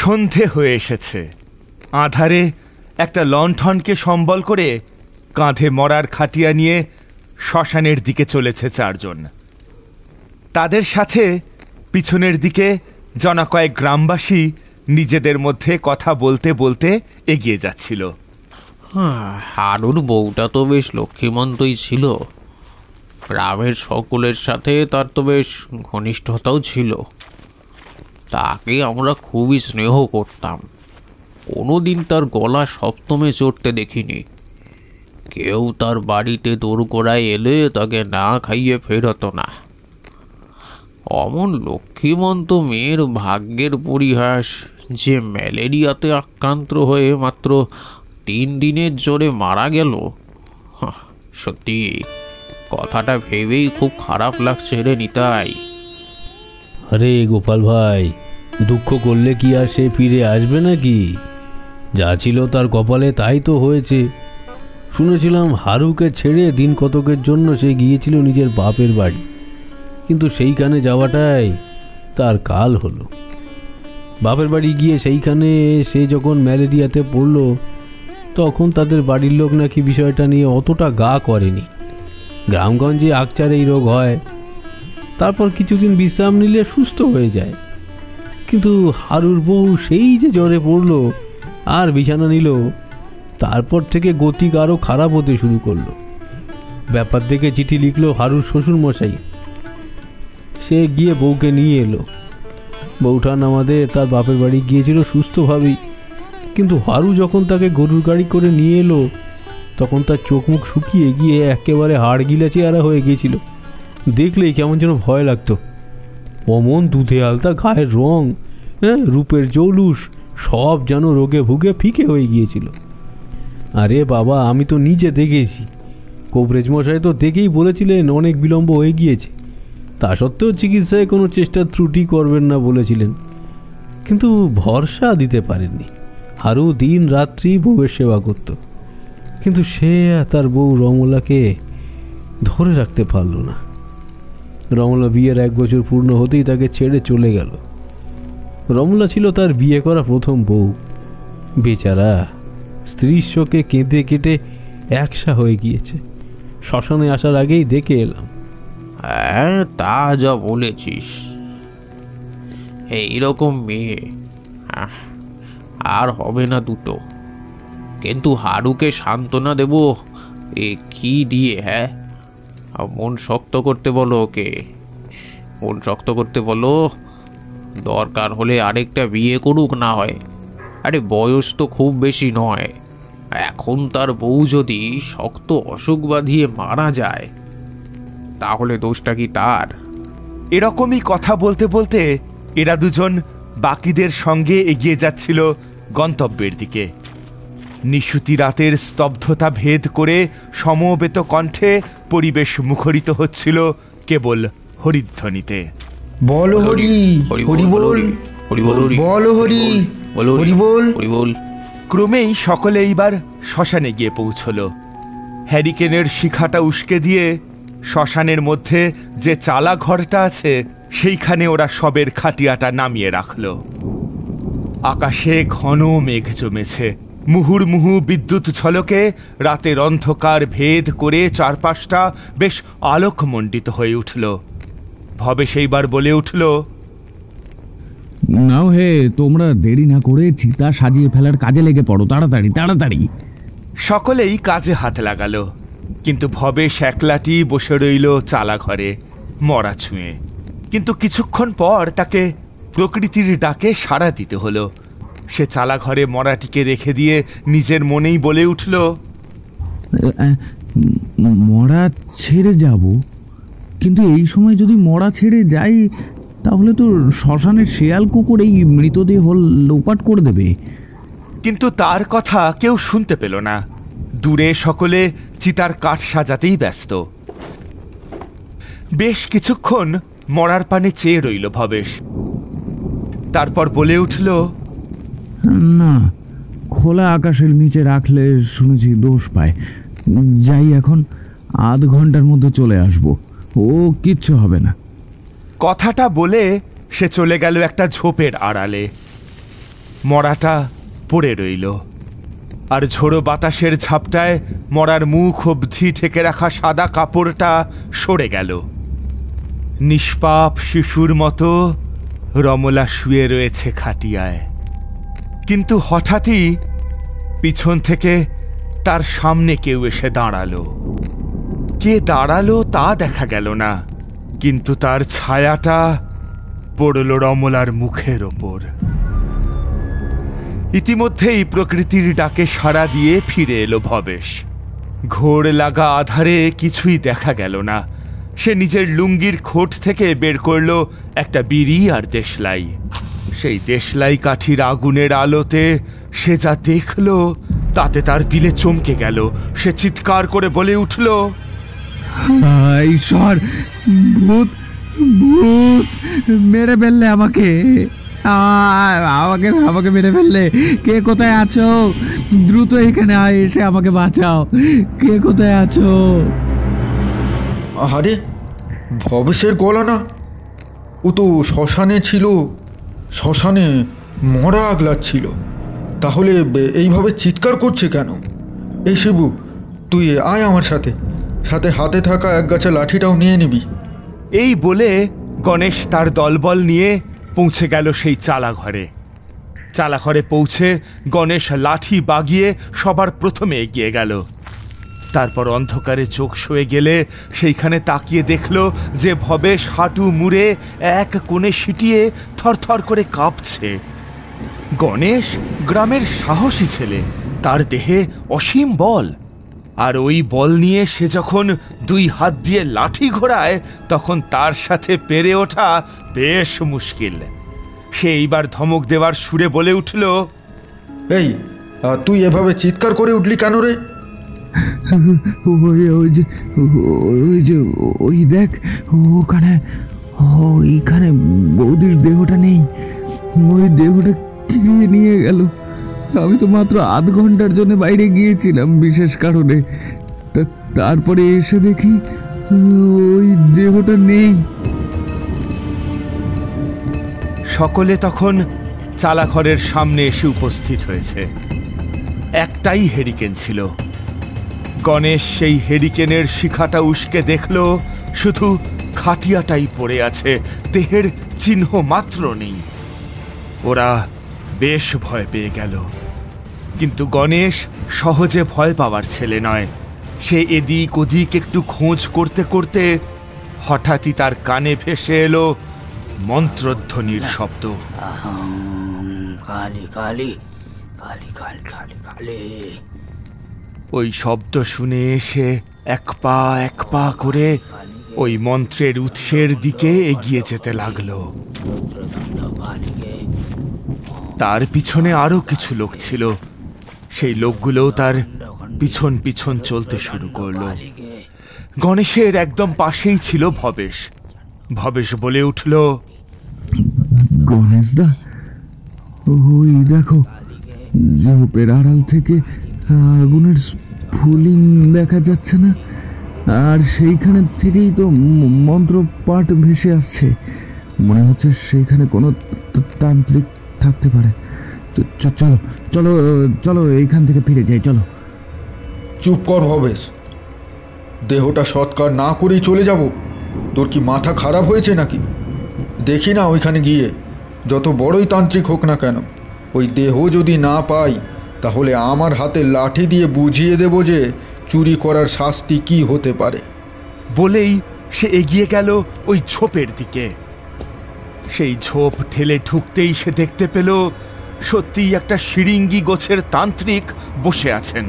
সন্ধে হয়ে এসেছে। আধারে একটা লণ্ঠনকে সম্বল করে কাঁধে মরার খাটিয়া নিয়ে শ্মশানের দিকে চলেছে চারজন। তাদের সাথে পিছনের দিকে জনা কয়েক গ্রামবাসী নিজেদের মধ্যে কথা বলতে বলতে এগিয়ে যাচ্ছিল। হারুর বউটা তো বেশ লক্ষ্মীমন্তই ছিল। গ্রামের সকলের সাথে তার তো বেশ ঘনিষ্ঠতাও ছিল। তাকে আমরা খুবই স্নেহ করতাম। কোনোদিন তার গলা সপ্তমে চড়তে দেখিনি। কেউ তার বাড়িতে দোরগোড়ায় এলে তাকে না খাইয়ে ফেরত না। অমন লক্ষ্মীমন্ত মেয়ের ভাগ্যের পরিহাস যে ম্যালেরিয়াতে আক্রান্ত হয়ে মাত্র 3 দিনের জোরে মারা গেল। সত্যি কথাটা ভেবেই খুব খারাপ লাগছে রে নিতাই। আরে গোপাল ভাই, দুঃখ করলে কি আর সে ফিরে আসবে নাকি? যা ছিল তার কপালে তাই তো হয়েছে। শুনেছিলাম হারুকে ছেড়ে দিন কতকের জন্য সে গিয়েছিল নিজের বাপের বাড়ি, কিন্তু সেইখানে যাওয়াটাই তার কাল হলো। বাপের বাড়ি গিয়ে সেইখানে সে যখন ম্যালেরিয়াতে পড়ল, তখন তাদের বাড়ির লোক নাকি বিষয়টা নিয়ে অতটা গা করেনি। গ্রামগঞ্জে আকচার এই রোগ হয়, তারপর কিছুদিন বিশ্রাম নিলে সুস্থ হয়ে যায়। কিন্তু হারুর বউ সেই যে জ্বরে পড়ল আর বিছানা নিল, তারপর থেকে গতিক আরও খারাপ হতে শুরু করলো। ব্যাপার দেখে চিঠি লিখলো হারুর শ্বশুরমশাই। সে গিয়ে বউকে নিয়ে এলো। বউটা আমাদের তার বাপের বাড়ি গিয়েছিল সুস্থভাবেই, কিন্তু হারু যখন তাকে গরুর গাড়ি করে নিয়ে এলো, তখন তার চোখ মুখ শুকিয়ে গিয়ে একেবারে হাড় গিলা চেহারা হয়ে গিয়েছিল। দেখলেই কেমন যেন ভয় লাগতো। অমন দুধে আলতা গায়ের রং, রূপের জৌলুস, সব যেন রোগে ভুগে ফিকে হয়ে গিয়েছিল। আরে বাবা, আমি তো নিজে দেখেছি। কবরেজ মশাই তো দেখেই বলেছিলেন অনেক বিলম্ব হয়ে গিয়েছে। তা সত্ত্বেও চিকিৎসায় কোনো চেষ্টার ত্রুটি করবেন না বলেছিলেন, কিন্তু ভরসা দিতে পারেননি। হারু দিন রাত্রি বউয়ের সেবা করত, কিন্তু সে তার বউ রমলাকে ধরে রাখতে পারল না। রমলা বিয়ের 1 বছর পূর্ণ হতেই তাকে ছেড়ে চলে গেল। রমলা ছিল তার বিয়ে করা প্রথম বউ। বেচারা স্ত্রীর শোকে কেঁদে কেটে একসা হয়ে গিয়েছে। শ্মশানে আসার আগেই দেখে এলাম। হ্যাঁ, তা যা বলেছিস। এইরকম মেয়ে আর হবে না দুটো। কিন্তু হারুকে সান্ত্বনা দেব কি দিয়ে? মন শক্ত করতে বলো ওকে, মন শক্ত করতে বলো। দরকার হলে আরেকটা বিয়ে করুক না হয়। আরে বয়স তো খুব বেশি নয়। এখন তার বউ যদি শক্ত অসুখ বাঁধিয়ে মারা যায়, তাহলে দোষটা কি তার? এরকমই কথা বলতে বলতে এরা দুজন বাকিদের সঙ্গে এগিয়ে যাচ্ছিল গন্তব্যের দিকে। নিশুতি রাতের স্তব্ধতা ভেদ করে সমবেত কণ্ঠে পরিবেশ মুখরিত হচ্ছিল কেবল হরিধ্বনিতে। বল হরি, হরি বল, হরি বল, বল হরি, হরি বল, হরি বল। ক্রমেই সকলে এইবার শ্মশানে গিয়ে পৌঁছল। হ্যারিকেনের শিখাটা উস্কে দিয়ে শ্মশানের মধ্যে যে চালা ঘরটা আছে, সেইখানে ওরা শবের খাটিয়াটা নামিয়ে রাখল। আকাশে ঘন মেঘ জমেছে। মুহুর্মুহু বিদ্যুৎ ঝলকে রাতের অন্ধকার ভেদ করে চারপাশটা বেশ আলোকমণ্ডিত হয়ে উঠল। ভবে সেইবার বলে উঠল, নাও হে, তোমরা দেরি না করে চিতা সাজিয়ে ফেলার কাজে লেগে পড়ো, তাড়াতাড়ি তাড়াতাড়ি। সকলেই কাজে হাত লাগালো, কিন্তু ভবেশ একলাটি বসে রইল চালা ঘরে মরা ছুঁয়ে। কিন্তু কিছুক্ষণ পর তাকে প্রকৃতির ডাকে সাড়া দিতে হলো। সে চালা ঘরে মরাটিকে রেখে দিয়ে নিজের মনেই বলে উঠল, মরা ছেড়ে যাব, কিন্তু এই সময় যদি মরা ছেড়ে যাই, তাহলে তো শ্মশানের শেয়াল কুকুর এই মৃতদেহ লোপাট করে দেবে। কিন্তু তার কথা কেউ শুনতে পেল না। দূরে সকলে চিতার কাঠ সাজাতেই ব্যস্ত। বেশ কিছুক্ষণ মরার পানে চেয়ে রইল ভবেশ। তারপর বলে উঠল, না, খোলা আকাশের নিচে রাখলে শুনেছি দোষ পায়। যাই, এখন আধ ঘন্টার মধ্যে চলে আসবো, ও কিচ্ছু হবে না। কথাটা বলে সে চলে গেল একটা ঝোপের আড়ালে। মরাটা পড়ে রইল, আর ঝোড়ো বাতাসের ঝাপটায় মরার মুখ অবধি ঢেকে রাখা সাদা কাপড়টা সরে গেল। নিষ্পাপ শিশুর মতো রমলা শুয়ে রয়েছে খাটিয়ায়। কিন্তু হঠাৎই পিছন থেকে তার সামনে কেউ এসে দাঁড়ালো। কে দাঁড়ালো তা দেখা গেল না, কিন্তু তার ছায়াটা পড়ল রমলার মুখের ওপর। ইতিমধ্যেই প্রকৃতির ডাকে সাড়া দিয়ে ফিরে এলো ভবেশ। ঘোর লাগা আধারে কিছুই দেখা গেল না। সে নিজের লুঙ্গির খোট থেকে বের করল একটা বিড়ি আর দেশলাই। সেই দেশলাই কাঠির আগুনের আলোতে সে যা দেখল তাতে তার পিলে চমকে গেল। সে চিৎকার করে বলে উঠল, ঈশ্বর, ভূত ভূত মেরে ফেললে আমাকে, আমাকে আমাকে মেরে ফেললে। কে কোথায় আছো? দ্রুত এখানে এসে আমাকে বাঁচাও। কে কোথায় আছো? আরে ভবেশের গলা না? ও তো শ্মশানে ছিল, শ্মশানে মরা আগলাচ্ছিল। তাহলে এইভাবে চিৎকার করছে কেন? এই শিবু, তুই আয় আমার সাথে, সাথে হাতে থাকা এক গাছা লাঠিটাও নিয়ে নিবি। এই বলে গণেশ তার দলবল নিয়ে পৌঁছে গেল সেই চালাঘরে। চালাঘরে পৌঁছে গণেশ লাঠি বাগিয়ে সবার প্রথমে এগিয়ে গেল। তারপর অন্ধকারে চোখ সয়ে গেলে সেইখানে তাকিয়ে দেখল যে ভবেশ হাঁটু মুড়ে এক কোণে সিটিয়ে থরথর করে কাঁপছে। গণেশ গ্রামের সাহসী ছেলে, তার দেহে অসীম বল, আর ওই বল নিয়ে সে যখন দুই হাত দিয়ে লাঠি ঘোরায় তখন তার সাথে পেরে ওঠা বেশ মুশকিল। সে এইবার ধমক দেওয়ার সুরে বলে উঠল, এই তুই এভাবে চিৎকার করে উঠলি কেন রে? ওই দেখ, ওইখানে বৌদির দেহটা নেই। ওই দেহটা কে নিয়ে গেল? আমি তো মাত্র আধ ঘন্টার জন্য বাইরে গিয়েছিলাম বিশেষ কারণে, তারপরে এসে দেখি ওই দেহটা নেই। সকলে তখন চালাঘরের সামনে এসে উপস্থিত হয়েছে। একটাই হেরিকেন ছিল। গণেশ সেই হেরিকেনের শিখাটা উস্কে দেখল শুধু খাটিয়াটাই পড়ে আছে, দেহের চিহ্ন মাত্র নেই। ওরা বেশ ভয় পেয়ে গেল, কিন্তু গণেশ সহজে ভয় পাওয়ার ছেলে নয়। সে এদিক ওদিক একটু খোঁজ করতে করতে হঠাৎই তার কানে ভেসে এলো মন্ত্রধ্বনির শব্দ। কালী কালী কালী কালী কালী কালী। ওই শব্দ শুনে এসে এক পা করে ওই মন্ত্রের উৎসের দিকে এগিয়ে যেতে লাগলো। তার পিছনে আরো কিছু লোক ছিল। সেই লোকগুলোও তার পিছন পিছন চলতে শুরু করলো। গণেশের একদম পাশেই ছিল ভবেশ। ভবেশ বলে উঠল, গণেশদা, ওই দেখো, ঝোপের আড়াল থেকে আগুনের স্ফুলিং দেখা যাচ্ছে না? আর সেইখানে থেকেই তো মন্ত্র পাঠ ভেসে আসছে। মনে হচ্ছে সেইখানে কোনো তান্ত্রিক থাকতে পারে। চলো চলো চলো, এইখান থেকে ফিরে যাই, চলো। চুপ কর ভবেশ, দেহটা সৎকার না করেই চলে যাব? তোর কি মাথা খারাপ হয়েছে নাকি? দেখি না ওইখানে গিয়ে, যত বড়ই তান্ত্রিক হোক না কেন, ওই দেহ যদি না পাই তাহলে আমার হাতে লাঠি দিয়ে বুঝিয়ে দেব যে চুরি করার শাস্তি কি হতে পারে। বলেই সে এগিয়ে গেল ওই ঝোপের দিকে। সেই ঝোপ ঠেলে ঢুকতেই সে দেখতে পেল সত্যিই একটা শিরিঙ্গি গোছের তান্ত্রিক বসে আছেন,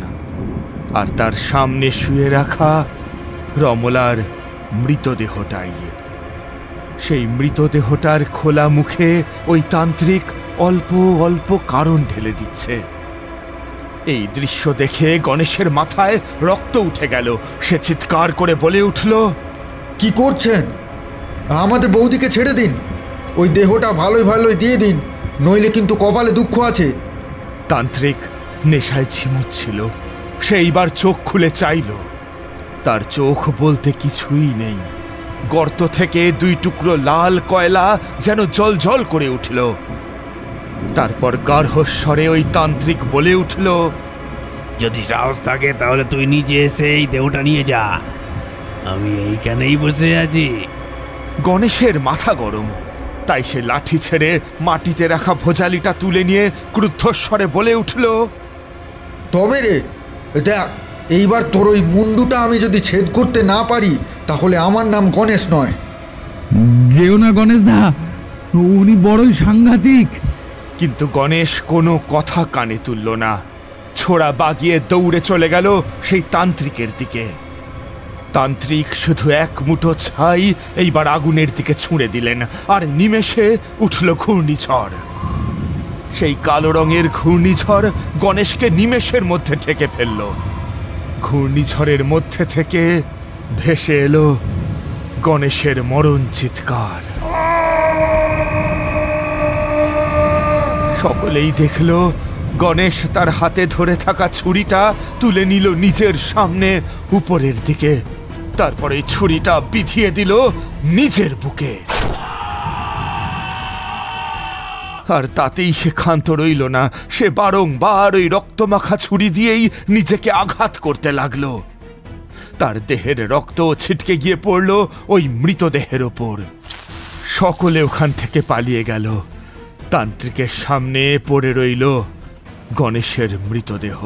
আর তার সামনে শুয়ে রাখা রমলার মৃতদেহটাই। সেই মৃতদেহটার খোলা মুখে ওই তান্ত্রিক অল্প অল্প কারণ ঢেলে দিচ্ছে। এই দৃশ্য দেখে গণেশের মাথায় রক্ত উঠে গেল। সে চিৎকার করে বলে উঠল, কি করছেন? আমাদের বৌদিকে ছেড়ে দিন, ওই দেহটা ভালোই ভালোই দিয়ে দিন, নইলে কিন্তু কপালে দুঃখ আছে। তান্ত্রিক নেশায় ঝিমুচ্ছিল। সে এইবার চোখ খুলে চাইল। তার চোখ বলতে কিছুই নেই। গর্ত থেকে দুই টুকরো লাল কয়লা যেন জ্বলজ্বল করে উঠল। তারপর গার্হস্বরে ওই তান্ত্রিক বলে উঠল, যদি সাহস থাকে তাহলে তুই নিজে এসে এই দেহটা নিয়ে যা, আমি এইখানেই বসে আছি। গণেশের মাথা গরম, তাই সে লাঠি ছেড়ে মাটিতে রাখা ভোজালিটা তুলে নিয়ে ক্রুদ্ধস্বরে বলে উঠল, তবে রে দেখ, এইবার তোর ওই মুন্ডুটা আমি যদি ছেদ করতে না পারি তাহলে আমার নাম গণেশ নয়। যেও না গণেশ দা, উনি বড়ই সাংঘাতিক। কিন্তু গণেশ কোনো কথা কানে তুলল না। ছোড়া বাগিয়ে দৌড়ে চলে গেল সেই তান্ত্রিকের দিকে। তান্ত্রিক শুধু এক মুঠো ছাই এইবার আগুনের দিকে ছুঁড়ে দিলেন, আর নিমেষে উঠল ঘূর্ণিঝড়। সেই কালো রঙের ঘূর্ণিঝড় গণেশকে নিমেষের মধ্যে ঠেকে ফেলল। ঘূর্ণিঝড়ের মধ্যে থেকে ভেসে এলো গণেশের মরণ চিৎকার। সকলেই দেখল গণেশ তার হাতে ধরে থাকা ছুরিটা তুলে নিল নিজের সামনে উপরের দিকে, তারপরে ছুরিটা বিধিয়ে দিল নিজের বুকে। আর তাতেই সে ক্ষান্ত রইল না, সে বারংবার ওই রক্তমাখা ছুরি দিয়েই নিজেকে আঘাত করতে লাগলো। তার দেহের রক্ত ছিটকে গিয়ে পড়ল ওই মৃতদেহের ওপর। সকলে ওখান থেকে পালিয়ে গেল। তান্ত্রিকের সামনে পড়ে রইল গণেশের মৃতদেহ।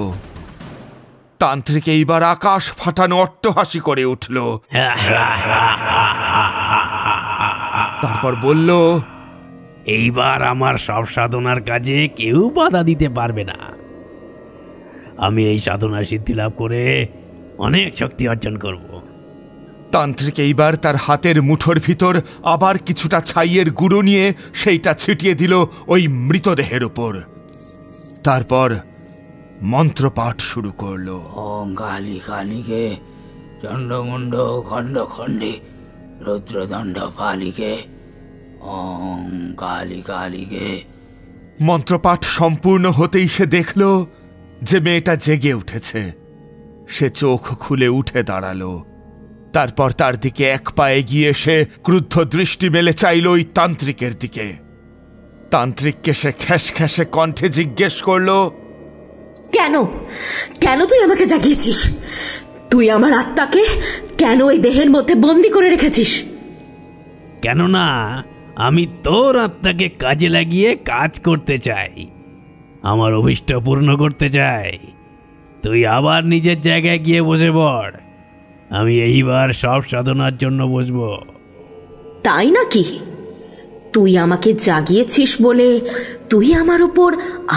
তান্ত্রিক এইবার আকাশ ফাটানো অট্টহাসি করে উঠল, তারপর বলল, এইবার আমার সব সাধনার কাজে কেউ বাধা দিতে পারবে না। আমি এই সাধনা সিদ্ধি লাভ করে অনেক শক্তি অর্জন করব। তান্ত্রিক এইবার তার হাতের মুঠোর ভিতর আবার কিছুটা ছাইয়ের গুঁড়ো নিয়ে সেইটা ছিটিয়ে দিল ওই মৃতদেহের উপর। তারপর মন্ত্রপাঠ শুরু করলো। ওম কালী কালীকে চণ্ডমুণ্ড খণ্ড খণ্ডে রুদ্রদণ্ড পালিকে ওম কালী কালীকে। মন্ত্রপাঠ সম্পূর্ণ হতেই সে দেখল যে মেয়েটা জেগে উঠেছে। সে চোখ খুলে উঠে দাঁড়ালো। তারপর তার দিকে এক পায়ে গিয়ে সে ক্রুদ্ধ দৃষ্টি মেলে চাইল ওই তান্ত্রিকের দিকে। তান্ত্রিককে সে খ্যাসখ্যাসে কণ্ঠে জিজ্ঞেস করল, কেন কেন তুই আমাকে জাগিয়েছিস? তুই আমার আত্মাকে কেন এই দেহের মধ্যে বন্দি করে রেখেছিস? কেননা আমি তোর আত্মাকে কাজে লাগিয়ে কাজ করতে চাই, আমার অভিষ্ট পূর্ণ করতে চাই। তুই আবার নিজের জায়গায় গিয়ে বসে পড়, আমি এইবার সব সাধনার জন্য বসবো। তাই নাকি? তুই আমাকে জাগিয়েছিস বলে তুই আমার উপর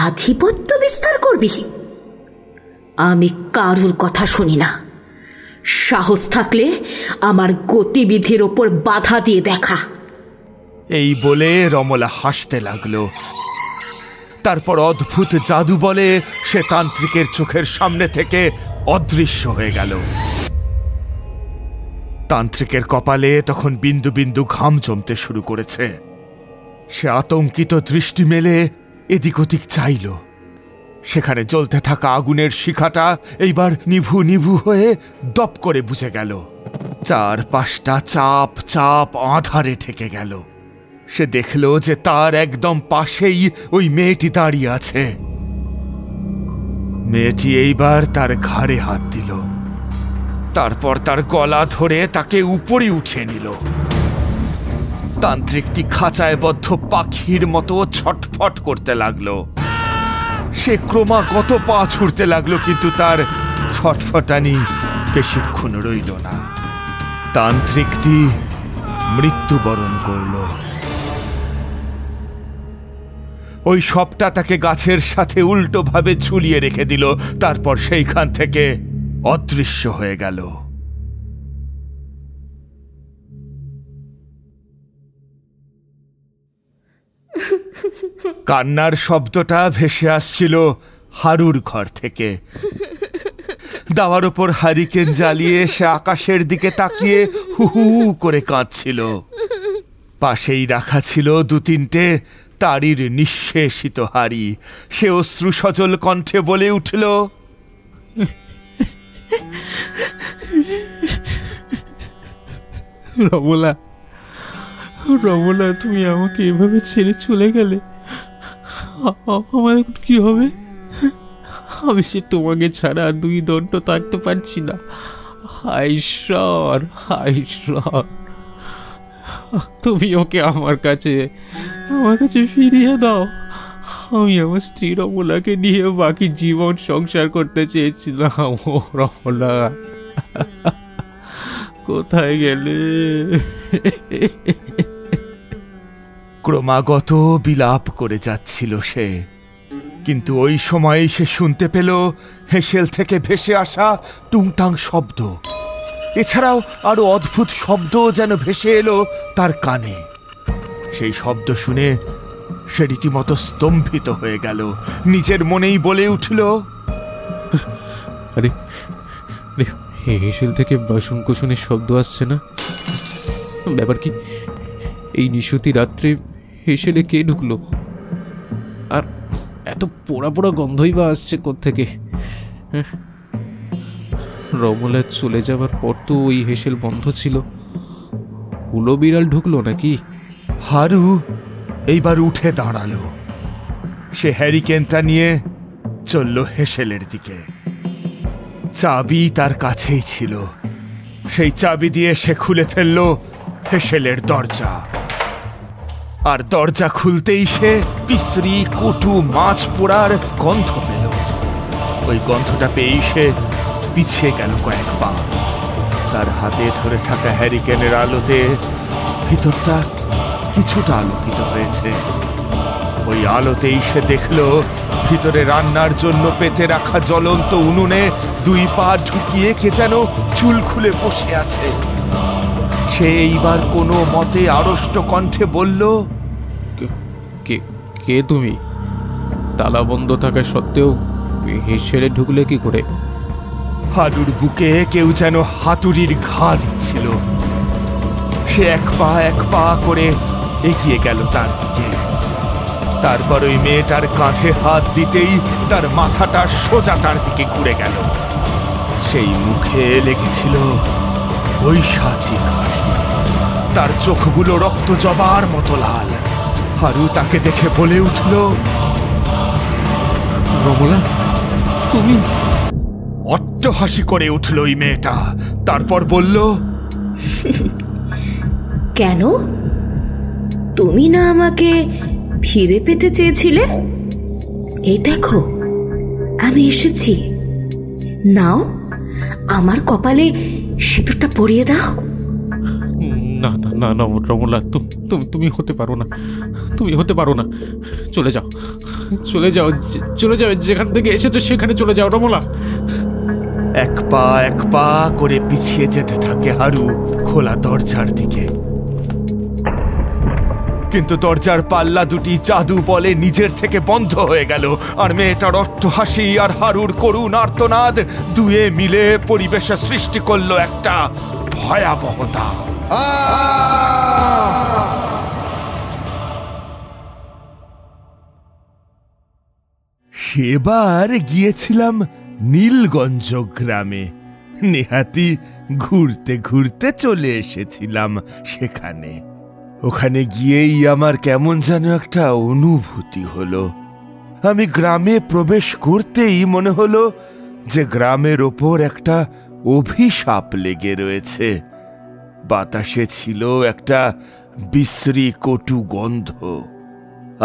আধিপত্য বিস্তার করবি? আমি কারুর কথা শুনি না। সাহস থাকলে আমার গতিবিধির ওপর বাধা দিয়ে দেখা। এই বলে রমলা হাসতে লাগলো। তারপর অদ্ভুত জাদু বলে সে তান্ত্রিকের চোখের সামনে থেকে অদৃশ্য হয়ে গেল। তান্ত্রিকের কপালে তখন বিন্দু বিন্দু ঘাম জমতে শুরু করেছে। সে আতঙ্কিত দৃষ্টি মেলে এদিক ওদিক চাইল। সেখানে জ্বলতে থাকা আগুনের শিখাটা এইবার নিভু নিভু হয়ে দপ করে বুঝে গেল। চারপাশটা চাপ চাপ আঁধারে ঠেকে গেল। সে দেখল যে তার একদম পাশেই ওই মেয়েটি দাঁড়িয়ে আছে। মেয়েটি এইবার তার ঘাড়ে হাত দিল, তারপর তার গলা ধরে তাকে উপরে উঠিয়ে নিল। তান্ত্রিকটি খাঁচায় বদ্ধ পাখির মতো ছটফট করতে লাগলো। সে ক্রমাগত পা ছুটতে লাগলো, কিন্তু তার ছটফটানি বেশিক্ষণ রইল না। তান্ত্রিকটি মৃত্যুবরণ করল। ওই সবটা তাকে গাছের সাথে উল্টোভাবে ঝুলিয়ে রেখে দিল। তারপর সেইখান থেকে অদৃশ্য হয়ে গেল। কান্নার শব্দটা ভেসে আসছিল হারুর ঘর থেকে। দাওয়ার ওপর হারিকেন জ্বালিয়ে সে আকাশের দিকে তাকিয়ে হু হু করে কাঁদছিল। পাশেই রাখা ছিল দু তিনটে তারির নিঃশেষিত হাড়ি। সে অশ্রু সজল কণ্ঠে বলে উঠল, রমলা, রমলা, তুমি আমাকে এভাবে ছেড়ে চলে গেলে। আমার এখন কি হবে? আমি সে তোমাকে ছাড়া 2 দণ্ড থাকতে পারছি না। হায় ঈশ্বর, হায় ঈশ্বর, তুমি ওকে আমার কাছে ফিরিয়ে দাও। আমি আমার স্ত্রী রমলাকে নিয়ে বাকি জীবন সংসার করতে চেয়েছিলাম। ও রমলা, কোথায় গেলে? ক্রমাগত বিলাপ করে যাচ্ছিল সে, কিন্তু ওই সময় সে শুনতে পেল হেসেল থেকে ভেসে আসা টুংটাং শব্দ। এছাড়াও আরো অদ্ভুত শব্দ যেন ভেসে এলো তার কানে। সেই শব্দ শুনে সে রীতিমতো স্তম্ভিত হয়ে গেল। নিজের মনেই বলে উঠল, আরে আরে, হেসেল থেকে বাসন কোসনের শব্দ আসছে না? ব্যাপার কি? এই নিশুতি রাত্রে হেসেলে কে ঢুকলো? আর এত পোড়া পোড়া গন্ধই বা আসছে কোত্থেকে? রমলা চলে যাবার পর তো ওই হেসেল বন্ধ ছিল। হুলো বিড়াল ঢুকলো নাকি? হারু এইবার উঠে দাঁড়ালো। সে হ্যারিকেনটা নিয়ে চলল হেসেলের দিকে। চাবি তার কাছেই ছিল। সেই চাবি দিয়ে সে খুলে ফেলল হেসেলের দরজা। আর দরজা খুলতেই সে পিসরি, কটু, মাছ পোড়ার গন্ধ পেল। ওই গন্ধটা পেয়েই সে পিছিয়ে গেল কয়েক পা। তার হাতে ধরে থাকা হ্যারিকেনের আলোতে ভিতরটা কিছুটা আলোকিত হয়েছে। ওই আলোতেই সে দেখল ভিতরে রান্নার জন্য পেতে রাখা জ্বলন্ত উনুনে 2 পা ঢুকিয়ে কে যেন চুল খুলে বসে আছে। সে এইবার কোনো মতে আড়ষ্ট কণ্ঠে বলল, কে তুমি? তালা বন্ধ থাকা সত্ত্বেও হেসেলে ঢুকলে কি করে? হারুর বুকে কেউ যেন হাতুড়ির ঘা দিচ্ছিল। সে এক পা করে এগিয়ে গেল তার দিকে। তারপর ওই মেয়েটার কাঁধে হাত দিতেই তার মাথাটা সোজা তার দিকে ঘুরে গেল। সেই মুখে লেগেছিল ঐশাচিক হাসি। তার চোখগুলো রক্ত জবার মতো লাল। হারু তাকে দেখে বলে উঠল, রমলা, তুমি? অট্টহাসি করে উঠল ওই মেয়েটা। তারপর বলল, কেন? তুমি না আমাকে ফিরে পেতে চেয়েছিলে? এই দেখো, আমি এসেছি। নাও, আমার কপালে সিঁদুরটা পরিয়ে দাও। না না না না রমলা, তুমি হতে পারো না। তুমি হতে পারো না। চলে যাও, চলে যাও, চলে যাও। যেখান থেকে এসেছো সেখানে চলে যাও রমলা। এক পা করে পিছিয়ে যেতে থাকে হারু খোলা দরজার দিকে। কিন্তু দরজার পাল্লা দুটি জাদু বলে নিজের থেকে বন্ধ হয়ে গেল। আর মেয়েটার অট্টহাসি আর হারুর করুণ আর্তনাদ দুয়ে মিলে পরিবেশে সৃষ্টি করলো একটা ভয়াবহতা। সেবার গিয়েছিলাম নীলগঞ্জ গ্রামে। নেহাতি ঘুরতে ঘুরতে চলে এসেছিলাম সেখানে। ওখানে গিয়েই আমার কেমন যেন একটা অনুভূতি হলো। আমি গ্রামে প্রবেশ করতেই মনে হলো যে গ্রামের ওপর একটা অভিশাপ লেগে রয়েছে। বাতাসে ছিল একটা বিশ্রী কটু গন্ধ।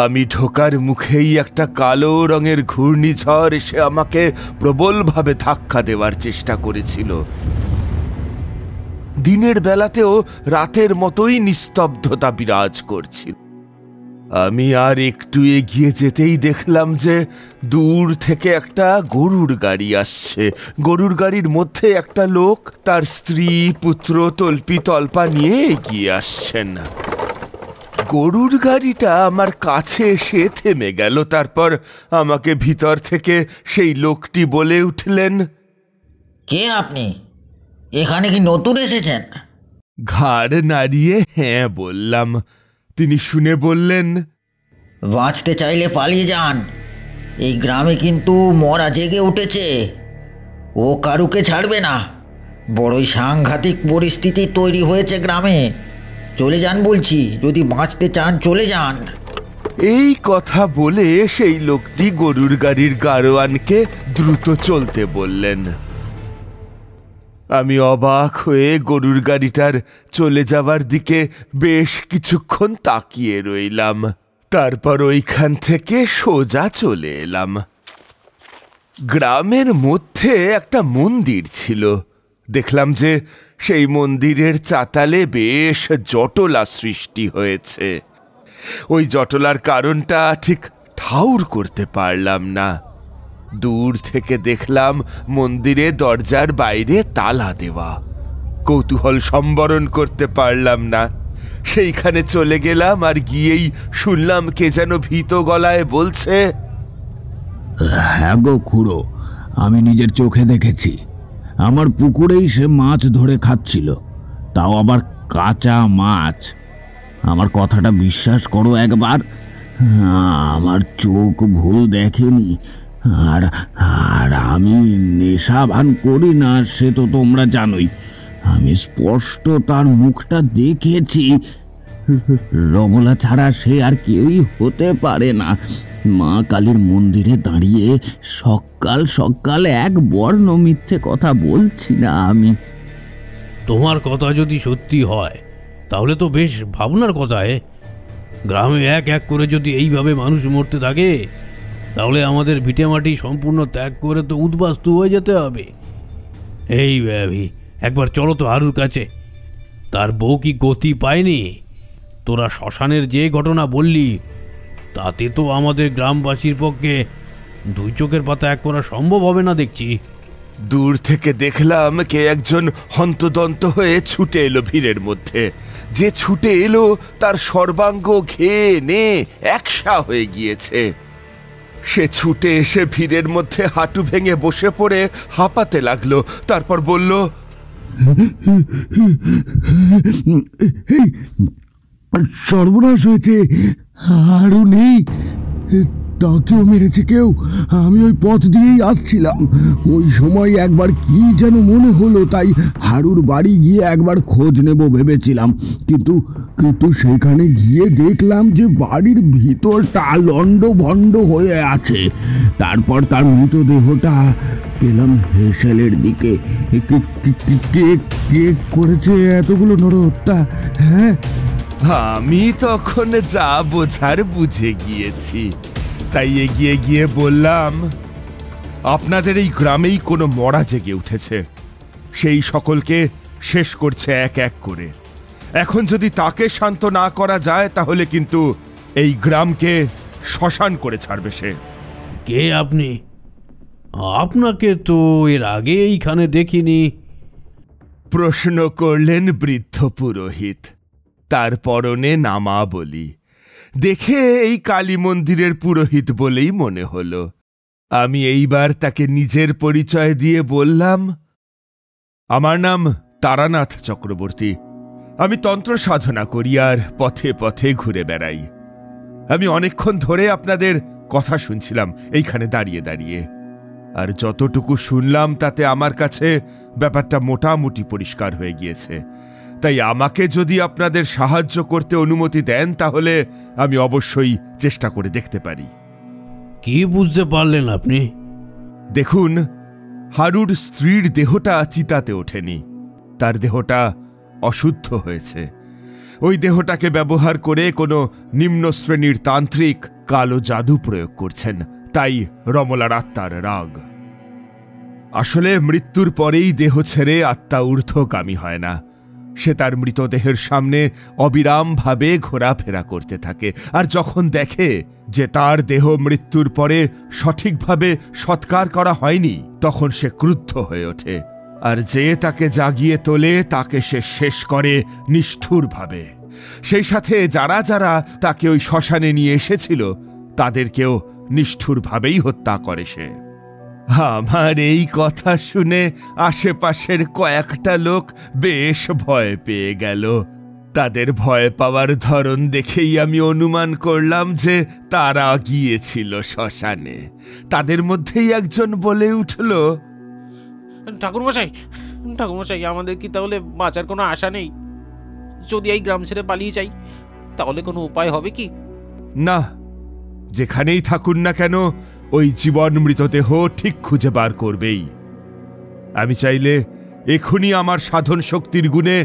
আমি ঢোকার মুখেই একটা কালো রঙের ঘূর্ণিঝড় এসে আমাকে প্রবলভাবে ধাক্কা দেওয়ার চেষ্টা করেছিল। দিনের বেলাতেও রাতের মতোই নিস্তব্ধতা বিরাজ করছিল। আমি আর একটু এগিয়ে যেতেই দেখলাম যে দূর থেকে একটা গরুর গাড়ি আসছে। গরুর গাড়ির মধ্যে একটা লোক তার স্ত্রী, পুত্র তল্পি তল্পা নিয়ে এগিয়ে আসছেন। গরুর গাড়িটা আমার কাছে এসে থেমে গেল। তারপর আমাকে ভিতর থেকে সেই লোকটি বলে উঠলেন, কে আপনি? এখানে কি নতুন এসেছেন? ঘাড় নাড়িয়ে হ্যাঁ বললাম। তিনি শুনে বললেন, বাঁচতে চাইলে পালিয়ে যান। এই গ্রামে কিন্তু মরা জেগে উঠেছে। ও কারুকে ছাড়বে না। বড়ই সাংঘাতিক পরিস্থিতি তৈরি হয়েছে গ্রামে। চলে যান বলছি, যদি বাঁচতে চান চলে যান। এই কথা বলে সেই লোকটি গরুর গাড়ির গাড়োয়ানকে দ্রুত চলতে বললেন। আমি অবাক হয়ে গরুর গাড়িটার চলে যাওয়ার দিকে বেশ কিছুক্ষণ তাকিয়ে রইলাম। তারপর ওইখান থেকে সোজা চলে এলাম। গ্রামের মধ্যে একটা মন্দির ছিল। দেখলাম যে সেই মন্দিরের চাতালে বেশ জটলা সৃষ্টি হয়েছে। ওই জটলার কারণটা ঠিক ঠাউর করতে পারলাম না। দূর থেকে দেখলাম মন্দিরে দরজার বাইরে তালা দেওয়া। কৌতূহল সম্বরণ করতে পারলাম না। সেইখানে চলে গেলাম, আর গিয়েই শুনলাম কে যেন ভীত গলায় বলছে, হ্যাঁ গো খুড়ো, আমি নিজের চোখে দেখেছি। আমার পুকুরেই সে মাছ ধরে খাচ্ছিল, তাও আবার কাঁচা মাছ। আমার কথাটা বিশ্বাস করো একবার, আমার চোখ ভুল দেখেনি। আর আর আমি নেশা ভান করি না, সে তো তোমরা জানোই। আমি স্পষ্ট তার মুখটা দেখেছি। রমলা ছাড়া সে আর কেউই হতে পারে না। মা কালীর মন্দিরে দাঁড়িয়ে সকাল সকাল এক বর্ণ মিথ্যে কথা বলছি না আমি। তোমার কথা যদি সত্যি হয় তাহলে তো বেশ ভাবনার কথা। গ্রামে এক এক করে যদি এইভাবে মানুষ মরতে থাকে তাহলে আমাদের ভিটেমাটি সম্পূর্ণ ত্যাগ করে তো উদ্বাস্তু হয়ে যেতে হবে। এই একবার চলো তো হারুর কাছে। তার বউ কি গতি পায়নি? তোরা শ্মশানের যে ঘটনা বললি তাতে তো আমাদের গ্রামবাসীর পক্ষে দুই চোখের পাতা এক করা সম্ভব হবে না দেখছি। দূর থেকে দেখলাম কে একজন হন্তদন্ত হয়ে ছুটে এলো ভিড়ের মধ্যে। যে ছুটে এলো তার সর্বাঙ্গ ঘেয়ে নে একসা হয়ে গিয়েছে। সে ছুটে এসে ভিড়ের মধ্যে হাঁটু ভেঙে বসে পড়ে হাঁপাতে লাগলো। তারপর বলল, সর্বনাশ হয়েছে, আরও নেই, তাকেও মেরেছে কেউ। আমি ওই পথ দিয়েই আসছিলাম। ওই সময় একবার কি যেন মনে হলো, তাই হারুর বাড়ি গিয়ে একবার খোঁজ নেব ভেবেছিলাম। কিন্তু সেখানে গিয়ে দেখলাম যে বাড়ির ভিতরটা লন্ড ভন্ড হয়ে আছে। তারপর তার মৃতদেহটা পেলাম হেসেলের দিকে। কে করেছে এতগুলো নরহত্যা? হ্যাঁ, আমি তখন যা বোঝার বুঝে গিয়েছি, তাই এগিয়ে গিয়ে বললাম, আপনাদের এই গ্রামেই কোনো মরা জেগে উঠেছে। সেই সকলকে শেষ করছে এক এক করে। এখন যদি তাকে শান্ত না করা যায় তাহলে কিন্তু এই গ্রামকে শ্মশান করে ছাড়বে সে। কে আপনি? আপনাকে তো এর আগে এইখানে দেখিনি। প্রশ্ন করলেন বৃদ্ধ পুরোহিত। তার পরনে নামাবলি দেখে এই কালী মন্দিরের পুরোহিত বলেই মনে হলো। আমি এইবার তাকে নিজের পরিচয় দিয়ে বললাম, আমার নাম তারানাথ চক্রবর্তী। আমি তন্ত্র সাধনা করি আর পথে পথে ঘুরে বেড়াই। আমি অনেকক্ষণ ধরে আপনাদের কথা শুনছিলাম এইখানে দাঁড়িয়ে দাঁড়িয়ে, আর যতটুকু শুনলাম তাতে আমার কাছে ব্যাপারটা মোটামুটি পরিষ্কার হয়ে গিয়েছে। তাই আমাকে যদি আপনাদের সাহায্য করতে অনুমতি দেন তাহলে আমি অবশ্যই চেষ্টা করে দেখতে পারি। কি বুঝতে পারলেন আপনি? দেখুন, হারুর স্ত্রীর দেহটা চিতাতে ওঠেনি। তার দেহটা অশুদ্ধ হয়েছে। ওই দেহটাকে ব্যবহার করে কোনো নিম্ন শ্রেণীর তান্ত্রিক কালো জাদু প্রয়োগ করছেন। তাই রমলার আত্মার রাগ। আসলে মৃত্যুর পরেই দেহ ছেড়ে আত্মা ঊর্ধ্বগামী হয় না। সে তার মৃতদেহের সামনে অবিরামভাবে ঘোরাফেরা করতে থাকে, আর যখন দেখে যে তার দেহ মৃত্যুর পরে সঠিকভাবে সৎকার করা হয়নি তখন সে ক্রুদ্ধ হয়ে ওঠে, আর যে তাকে জাগিয়ে তোলে তাকে সে শেষ করে নিষ্ঠুরভাবে। সেই সাথে যারা যারা তাকে ওই শ্মশানে নিয়ে এসেছিল তাদেরকেও নিষ্ঠুরভাবেই হত্যা করে সে। আমার এই কথা শুনে আশেপাশের কয়েকটা লোক বেশ ভয় পেয়ে গেল। তাদের ভয় পাওয়ার ধরন দেখেই আমি অনুমান করলাম যে তারা গিয়েছিল শ্মশানে। তাদের মধ্যেই একজন বলে উঠল, ঠাকুরমশাই, ঠাকুরমশাই, আমাদের কি তাহলে বাঁচার কোনো আশা নেই? যদি এই গ্রাম ছেড়ে পালিয়ে যাই তাহলে কোনো উপায় হবে কি? না, যেখানেই থাকুন না কেন ওই জীবন মৃতদেহ ঠিক খুঁজে বার করবেই। আমি চাইলে এখনই আমার সাধন শক্তির গুণে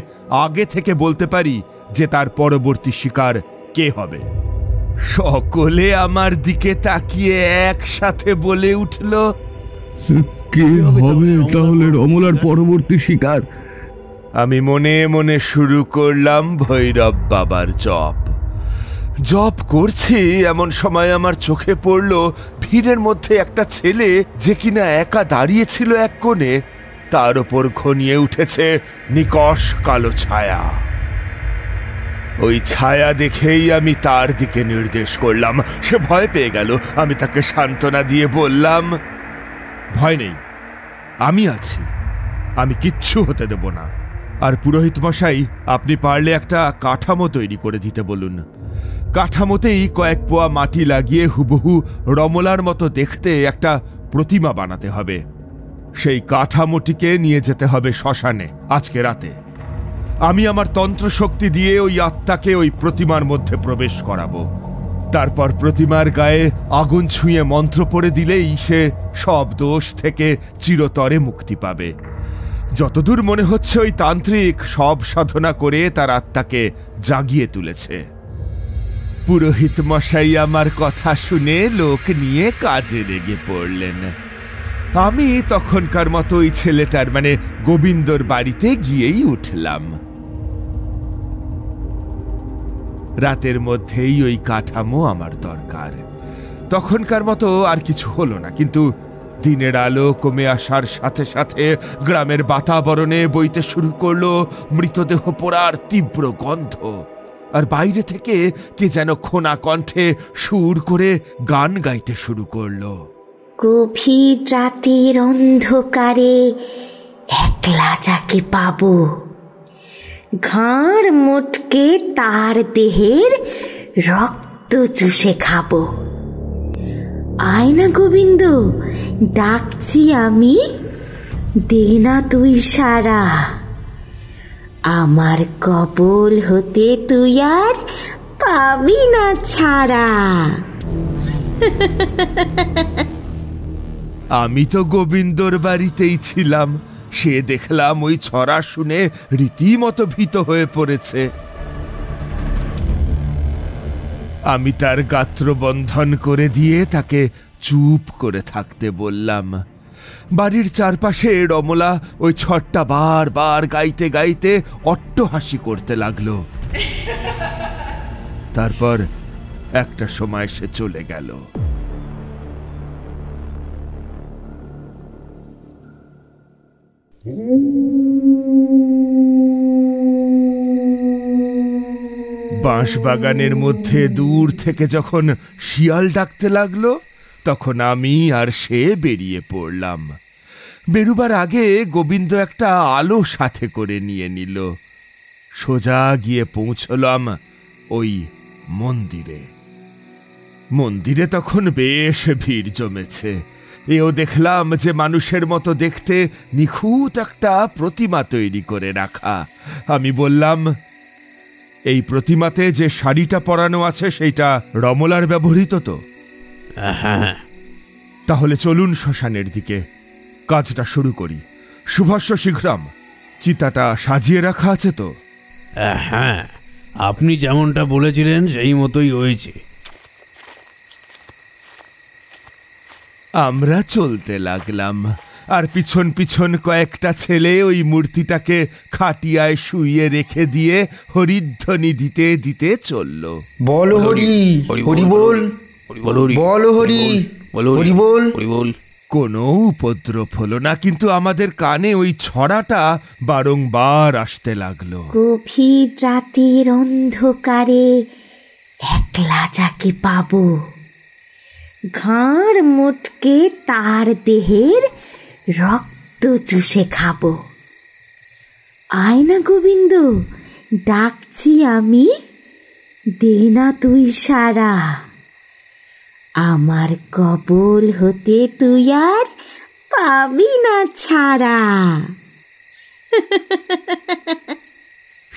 আগে থেকে বলতে পারি যে তার পরবর্তী শিকার কে হবে। সকলে আমার দিকে তাকিয়ে একসাথে বলে উঠল, কে হবে তাহলে রমলার পরবর্তী শিকার? আমি মনে মনে শুরু করলাম ভৈরব বাবার জপ। জপ করছি এমন সময় আমার চোখে পড়ল ভিড়ের মধ্যে একটা ছেলে যে কিনা একা দাঁড়িয়েছিল এক কোণে, তার ওপর ঘনিয়ে উঠেছে নিকষ কালো ছায়া। ওই ছায়া দেখেই আমি তার দিকে নির্দেশ করলাম। সে ভয় পেয়ে গেল। আমি তাকে সান্ত্বনা দিয়ে বললাম, ভয় নেই, আমি আছি, আমি কিচ্ছু হতে দেব না। আর পুরোহিত মশাই, আপনি পারলে একটা কাঠামো তৈরি করে দিতে বলুন। কাঠামোতেই কয়েক পোয়া মাটি লাগিয়ে হুবহু রমলার মতো দেখতে একটা প্রতিমা বানাতে হবে। সেই কাঠামোটিকে নিয়ে যেতে হবে শ্মশানে আজকে রাতে। আমি আমার তন্ত্র শক্তি দিয়ে ওই আত্মাকে ওই প্রতিমার মধ্যে প্রবেশ করাবো। তারপর প্রতিমার গায়ে আগুন ছুঁয়ে মন্ত্র পড়ে দিলেই সে সব দোষ থেকে চিরতরে মুক্তি পাবে। যতদূর মনে হচ্ছে ওই তান্ত্রিক সব সাধনা করে তার আত্মাকে জাগিয়ে তুলেছে। পুরোহিত মশাই আমার কথা শুনে লোক নিয়ে কাজে লেগে পড়লেন। আমি তখনকার মতো ওই ছেলেটার মানে গোবিন্দর বাড়িতে গিয়েই উঠলাম। রাতের মধ্যেই ওই কাঠামো আমার দরকার। তখনকার মতো আর কিছু হলো না, কিন্তু দিনের আলো কমে আসার সাথে সাথে গ্রামের বাতাবরণে বইতে শুরু করলো মৃতদেহ পোড়ার তীব্র গন্ধ। আর বাইরে থেকে কে যেন খোনা কণ্ঠে সুর করে গান গাইতে শুরু করলো। গভীর রাতের অন্ধকারে একলা যাকে পাবো, ঘাড় মোটকে তার দেহের রক্ত চুষে খাবো। আয় না গোবিন্দ, ডাকছি আমি, দে না তুই সারা। আমার কবল হতে তুই আর পাবি না ছাড়া। আমি তো গোবিন্দর বাড়িতেই ছিলাম। সে দেখলাম ওই ছড়া শুনে রীতিমতো ভীত হয়ে পড়েছে। আমি তার গাত্রবন্ধন করে দিয়ে তাকে চুপ করে থাকতে বললাম। বাড়ির চারপাশে রমলা ওই ছটটা বারবার গাইতে গাইতে অট্টহাসি করতে লাগলো। তারপর একটা সময় সে চলে গেল। বাঁশবাগানের মধ্যে দূর থেকে যখন শিয়াল ডাকতে লাগলো, তখন আমি আর সে বেরিয়ে পড়লাম। বেরুবার আগে গোবিন্দ একটা আলো সাথে করে নিয়ে নিল। সোজা গিয়ে পৌঁছলাম ওই মন্দিরে। মন্দিরে তখন বেশ ভিড় জমেছে। এও দেখলাম যে মানুষের মতো দেখতে নিখুঁত একটা প্রতিমা তৈরি করে রাখা। আমি বললাম, এই প্রতিমাতে যে শাড়িটা পরানো আছে সেইটা রমলার ব্যবহৃত তো? হ্যাঁ। তাহলে চলুন শ্মশানের দিকে, কাজটা শুরু করি। শুভস্য শীঘ্রম। চিতাটা সাজিয়ে রাখা আছে তো? হ্যাঁ, আপনি যেমনটা বলেছিলেন সেই মতোই হয়েছে। আমরা চলতে লাগলাম, আর পিছন পিছন কয়েকটা ছেলে ওই মূর্তিটাকে খাটিয়ায় শুইয়ে রেখে দিয়ে হরিধ্বনি দিতে দিতে চলল। বলো হরি, হরি বল, বলো হরি, হরি বল। কোনো উপদ্রব হলো না, কিন্তু আমাদের কানে ওই ছড়াটা বারংবার আসতে লাগলো। গভীর রাতের অন্ধকারে একলা যাকে পাবো, ঘাড় মোটকে তার দেহের রক্ত চুষে খাবো। আয় না গোবিন্দ, ডাকছি আমি, দে না তুই সারা। আমার কবল হতে তুই আর পাবি না ছাড়া।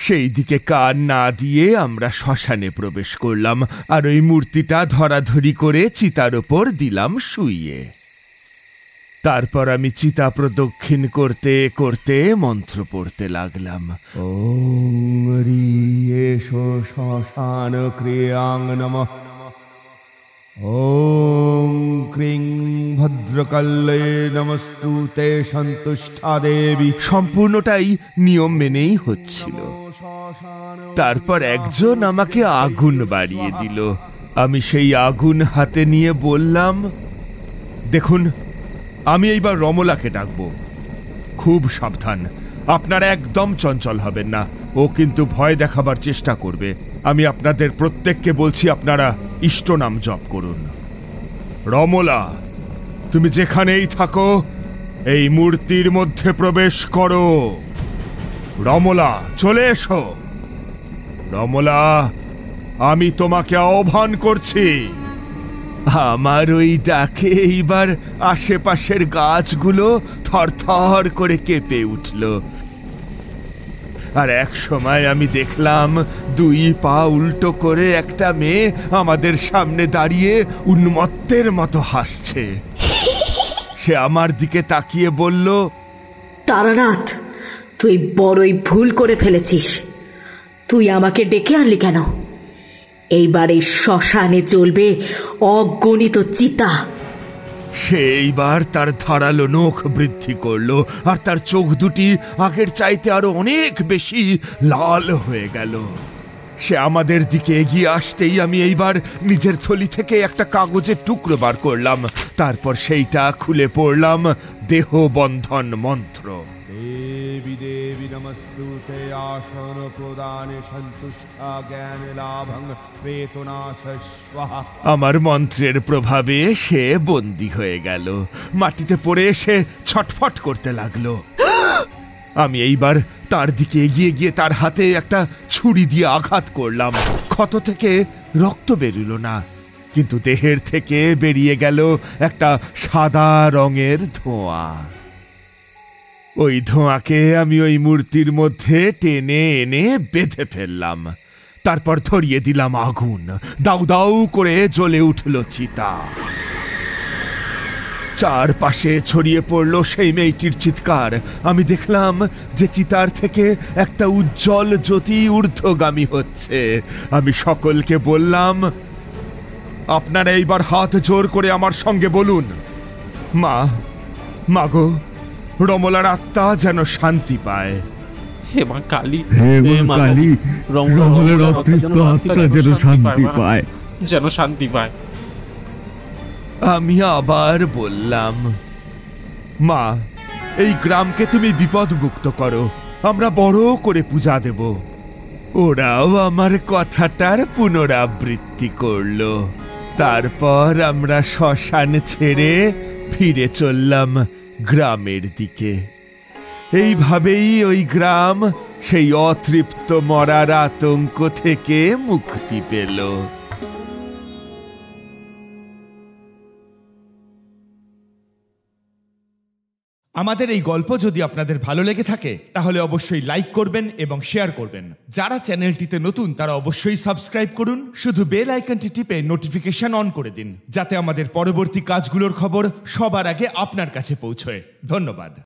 সেই দিকে কান না দিয়ে আমরা শ্মশানে প্রবেশ করলাম, আর ওই মূর্তিটা ধরাধরি করে চিতার ওপর দিলাম শুইয়ে। তারপর আমি চিতা প্রদক্ষিণ করতে করতে মন্ত্র পড়তে লাগলাম। ওং রিয়েশো শ্মশান ক্রিয়াং নমঃ, ওং ক্রিং ভদ্রকাল্যে নমস্তুতে সন্তুষ্টা দেবী। সম্পূর্ণটাই নিয়ম মেনেই হচ্ছিল। তারপর একজন আমাকে আগুন বাড়িয়ে দিল। আমি সেই আগুন হাতে নিয়ে বললাম, দেখুন, আমি এইবার রমলাকে ডাকবো। খুব সাবধান, আপনারা একদম চঞ্চল হবেন না। ও কিন্তু ভয় দেখাবার চেষ্টা করবে। আমি আপনাদের প্রত্যেককে বলছি, আপনারা ইষ্ট নাম জপ করুন। রমলা, তুমি যেখানেই থাকো এই মূর্তির মধ্যে প্রবেশ করো। রমলা, চলে এসো। রমলা, আমি তোমাকে আহ্বান করছি। আমার ওই ডাকে এইবার আশেপাশের গাছগুলো থরথর করে কেঁপে উঠল। আর এক সময় আমি দেখলাম 2 পা উল্টো করে একটা মেয়ে আমাদের সামনে দাঁড়িয়ে উন্মত্তের মতো হাসছে। সে আমার দিকে তাকিয়ে বলল, তারানাথ, তুই বড়ই ভুল করে ফেলেছিস। তুই আমাকে ডেকে আনলি কেন? এইবার এই শ্মশানে জ্বলবে অগণিত চিতা। সেইবার তার ধারালো নখ বৃদ্ধি করলো, আর তার চোখ দুটি আগের চাইতে আরো অনেক বেশি লাল হয়ে গেল। সে আমাদের দিকে এগিয়ে আসতেই আমি এইবার নিজের থলি থেকে একটা কাগজের টুকরো বার করলাম। তারপর সেইটা খুলে পড়লাম দেহ বন্ধন মন্ত্র। দেবী দেবী নমস্তুতে আসন প্রদানে সন্তুষ্টা জ্ঞান লাভং প্রেতনাশ স্বাহা। আমার মন্ত্রের প্রভাবে সে বন্দী হয়ে গেল। মাটিতে পড়ে এসে ছটফট করতে লাগলো। আমি এইবার তার দিকে এগিয়ে গিয়ে তার হাতে একটা ছুরি দিয়ে আঘাত করলাম। ক্ষত থেকে রক্ত বেরুল না, কিন্তু দেহের থেকে বেরিয়ে গেল একটা সাদা রঙের ধোঁয়া। ওই ধোঁয়াকে আমি ওই মূর্তির মধ্যে টেনে এনে বেঁধে ফেললাম। তারপর ধরিয়ে দিলাম আগুন। দাউ দাউ করে জ্বলে উঠল চিতা। চারপাশে ছড়িয়ে পড়ল সেই মেয়েটির চিৎকার। আমি দেখলাম যে চিতার থেকে একটা উজ্জ্বল জ্যোতি ঊর্ধ্বগামী হচ্ছে। আমি সকলকে বললাম, আপনারা এইবার হাত জোর করে আমার সঙ্গে বলুন, মা গো, রমলার আত্মা যেন শান্তি পায়। হে মা কালী, হে মা কালী, রমলার অতৃপ্ত আত্মা যেন শান্তি পায়, যেন শান্তি পায়। আমি আবার বললাম, মা, এই গ্রামকে তুমি বিপদমুক্ত করো, আমরা বড় করে পূজা দেব। ওরাও আমার কথাটার পুনরাবৃত্তি করলো। তারপর আমরা শ্মশান ছেড়ে ফিরে চললাম গ্রামের দিকে। এইভাবেই ওই গ্রাম সেই অতৃপ্ত মরার আতঙ্ক থেকে মুক্তি পেল। আমাদের এই গল্প যদি আপনাদের ভালো লেগে থাকে তাহলে অবশ্যই লাইক করবেন এবং শেয়ার করবেন। যারা চ্যানেলটিতে নতুন তারা অবশ্যই সাবস্ক্রাইব করুন। শুধু বেল আইকনটি টিপে নোটিফিকেশন অন করে দিন, যাতে আমাদের পরবর্তী কাজগুলোর খবর সবার আগে আপনার কাছে পৌঁছয়। ধন্যবাদ।